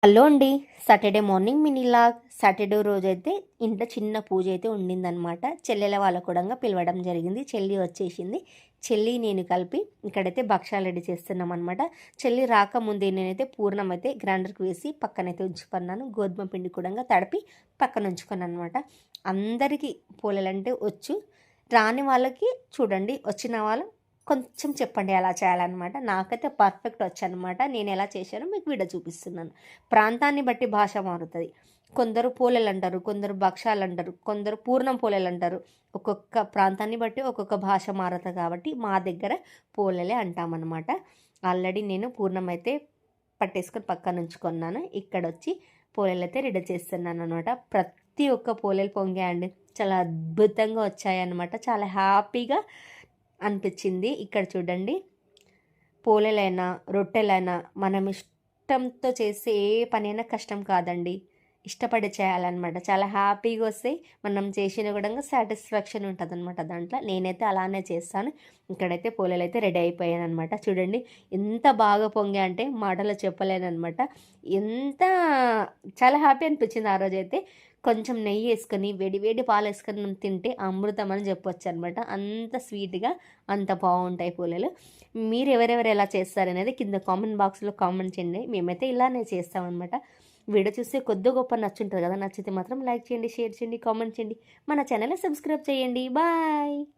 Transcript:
Hello అండి. Saturday morning మినీలాగ్. Saturday రోజైతే ఇంట్లో చిన్న పూజ అయితే ఉండిందనమాట. చెల్లెల వాళ్ళ కూడా పిలవడం జరిగింది. చెల్లి వచ్చేసింది. చెల్లి నేను కలిపి ఇక్కడైతే భక్షాలు రెడీ చేస్తున్నాం అనమాట. చెల్లి రాకముందే నేనైతే పూర్ణం అయితే గ్రైండర్కి వేసి పక్కనైతే ఉంచుకున్నాను. గోధుమ పిండి కూడా తడిపి పక్కన ఉంచుకున్నాను అనమాట. అందరికీ పూలలంటే వచ్చు. రాని వాళ్ళకి చూడండి, వచ్చిన వాళ్ళు కొంచెం చెప్పండి ఎలా చేయాలన్నమాట. నాకైతే పర్ఫెక్ట్ వచ్చనమాట. నేను ఎలా చేశానో మీకు వీడియో చూపిస్తున్నాను. ప్రాంతాన్ని బట్టి భాష మారుతుంది. కొందరు పోలేలు అంటారు, కొందరు భక్షాలు అంటారు, కొందరు పూర్ణం పోలేలు అంటారు. ఒక్కొక్క ప్రాంతాన్ని బట్టి ఒక్కొక్క భాష మారుతుంది కాబట్టి మా దగ్గర పోలేలే అంటామన్నమాట. ఆల్రెడీ నేను పూర్ణం అయితే పట్టేసుకొని పక్కన ఉంచుకున్నాను. ఇక్కడ వచ్చి పోలేలు అయితే రెడీ చేస్తున్నాను అనమాట. ప్రతి ఒక్క పోలేలు పొంగాయండి. చాలా అద్భుతంగా వచ్చాయన్నమాట. చాలా హ్యాపీగా అనిపించింది. ఇక్కడ చూడండి, పోలేలైనా రొట్టెలైనా మనం ఇష్టంతో చేసే ఏ పనైనా కష్టం కాదండి. ఇష్టపడి చేయాలన్నమాట. చాలా హ్యాపీగా వస్తాయి. మనం చేసిన కూడా సాటిస్ఫాక్షన్ ఉంటుంది అనమాట దాంట్లో. నేనైతే అలానే చేస్తాను. ఇక్కడైతే పోలేలు అయితే రెడీ అయిపోయాను అనమాట. చూడండి ఎంత బాగా పొంగా అంటే మాటలో చెప్పలేనమాట. ఎంత చాలా హ్యాపీ అనిపించింది ఆ రోజైతే. కొంచెం నెయ్యి వేసుకొని వేడి వేడి పాలు వేసుకొని తింటే అమృతం అని చెప్పొచ్చు అనమాట. అంత స్వీట్గా అంత బాగుంటాయి పూలలు. మీరు ఎవరెవరు ఎలా చేస్తారనేది కింద కామెంట్ బాక్స్లో కామెంట్ చేయండి. మేమైతే ఇలానే చేస్తామన్నమాట. వీడియో చూస్తే కొద్ది గొప్ప నచ్చుంటుంది కదా. నచ్చితే మాత్రం లైక్ చేయండి, షేర్ చేయండి, కామెంట్ చేయండి. మన ఛానల్ని సబ్స్క్రైబ్ చేయండి. బాయ్.